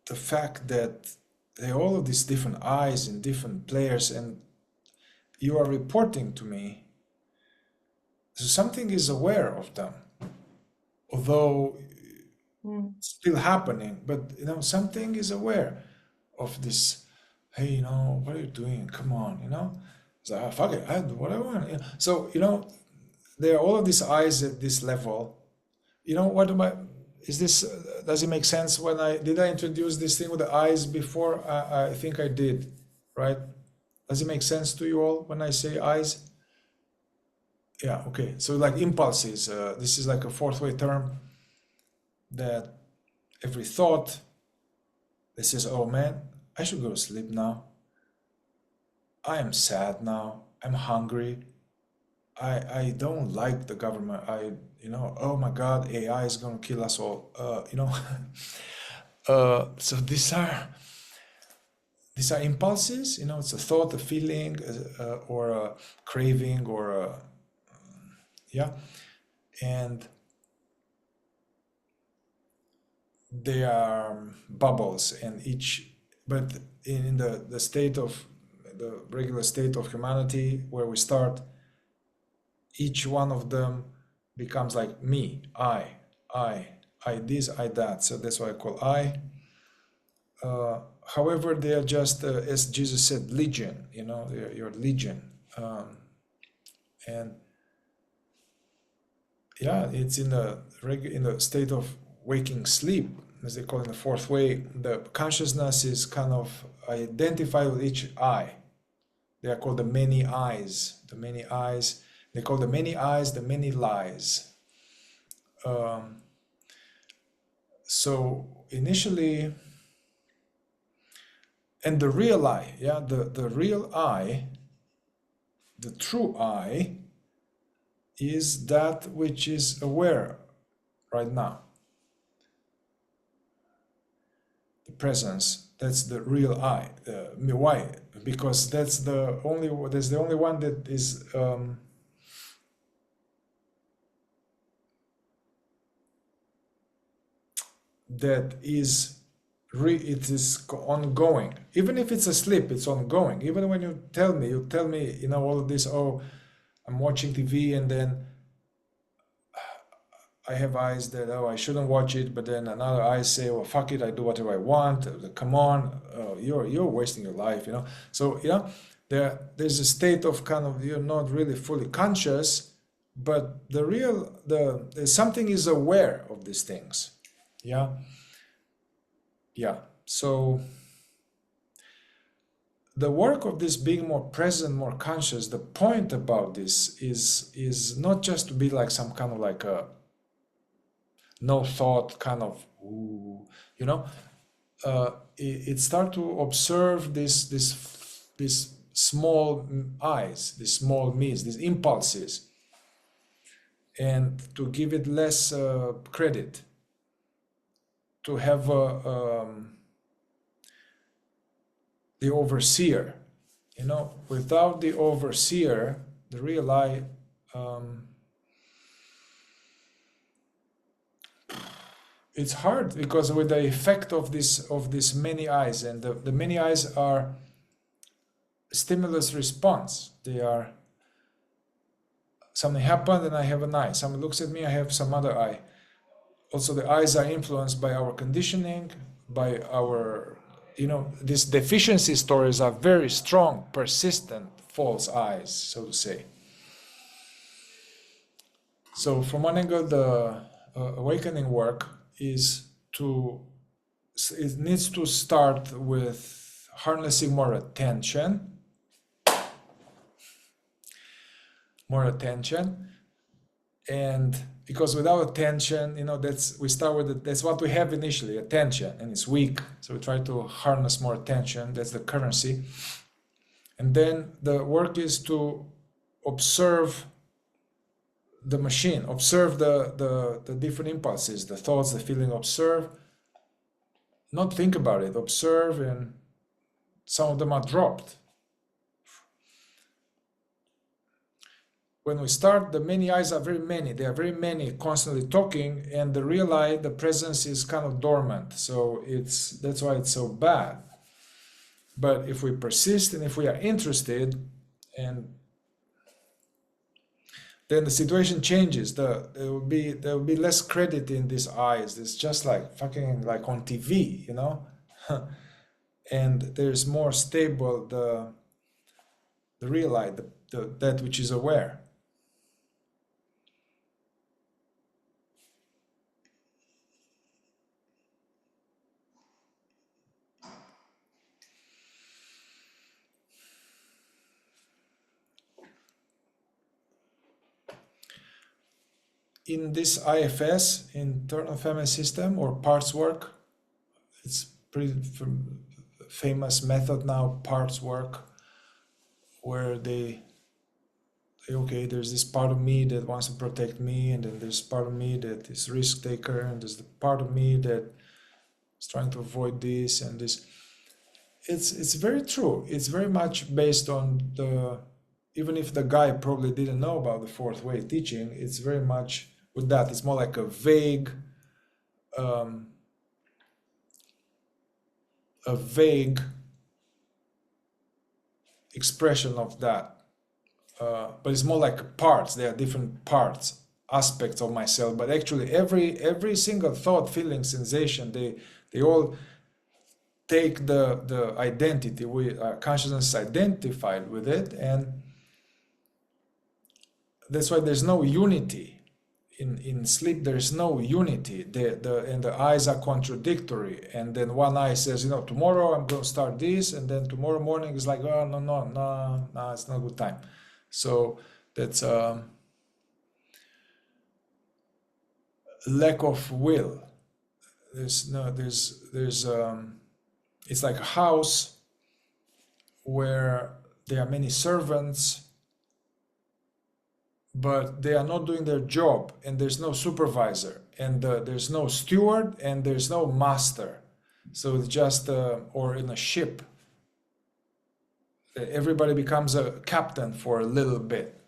the fact that there are all of these different eyes and different players, and you are reporting to me, so something is aware of them, although it's still happening, but something is aware of this. Hey, what are you doing? Come on, so fuck it, I do what I want. So there are all of these eyes at this level. What am I? Is this? Does it make sense? Did I introduce this thing with the eyes before? I think I did, right? Does it make sense to you all when I say eyes? Yeah. Okay. So like impulses. This is like a fourth way term that every thought that says, "Oh man, I should go to sleep now. I am sad now. I'm hungry. I don't like the government. Oh my God, AI is going to kill us all. So these are impulses. It's a thought, a feeling, or a craving, or and they are bubbles, and but in the state of the regular state of humanity where we start, each one of them becomes like me, I this, I that. So that's why I call I. However, they are just, as Jesus said, legion. They're your legion, and it's in the state of waking sleep, as they call it in the fourth way. The consciousness is kind of identified with each eye. They are called the many eyes. The many eyes. They call the many eyes the many lies. So initially, and the real I, the real I, the true I, is that which is aware right now. The presence, that's the real I. Why? Because that's the only one that is it is ongoing. Even if it's asleep, it's ongoing. Even when you tell me, all of this, oh, I'm watching TV, and then I have eyes that, oh, I shouldn't watch it, but then another eye say, well, fuck it, I do whatever I want. Come on, you're wasting your life, So, there's a state of kind of, you're not really fully conscious, but something is aware of these things. So the work of this being more present, more conscious, the point about this is not just to be like some kind of like a no thought kind of, it start to observe this small eyes, these small me's, these impulses, and to give it less credit, to have the overseer. Without the overseer, the real I, it's hard, because with the effect of this many eyes, and the many eyes are stimulus response. They are, something happened and I have an eye. Someone looks at me, I have some other eye. Also, the eyes are influenced by our conditioning, by our, these deficiency stories are very strong, persistent, false eyes, so to say. So from one angle, the awakening work it needs to start with harnessing more attention, and because without attention, that's what we have initially, attention, and it's weak. So we try to harness more attention. That's the currency. And then the work is to observe the machine, observe the different impulses, the thoughts, the feeling, observe, not think about it, observe, and. Some of them are dropped. when we start, the many eyes are very many. They are very many, constantly talking, and the real eye, the presence is kind of dormant. So that's why it's so bad. But if we persist and if we are interested, and then the situation changes. There will be less credit in these eyes. It's just like fucking like on TV, you know. And there's more stable the real eye, that which is aware. In this IFS, internal family system, or parts work, it's pretty famous method now, parts work, where they okay, there's this part of me that wants to protect me, and then there's part of me that is risk taker, and there's the part of me that is trying to avoid this and this. It's very true. It's very much based on even if the guy probably didn't know about the fourth way teaching, it's very much with that. It's more like a vague expression of that. But it's more like parts. There are different parts, aspects of myself. But actually, every single thought, feeling, sensation, they all take the identity. Consciousness is identified with it, and that's why there's no unity. In sleep, there is no unity. And the eyes are contradictory. And then one eye says, tomorrow I'm going to start this, and then tomorrow morning is like, oh no, it's not a good time. So that's lack of will. It's like a house where there are many servants, but they are not doing their job, and there's no supervisor, and there's no steward, and there's no master. So it's just or in a ship, everybody becomes a captain for a little bit,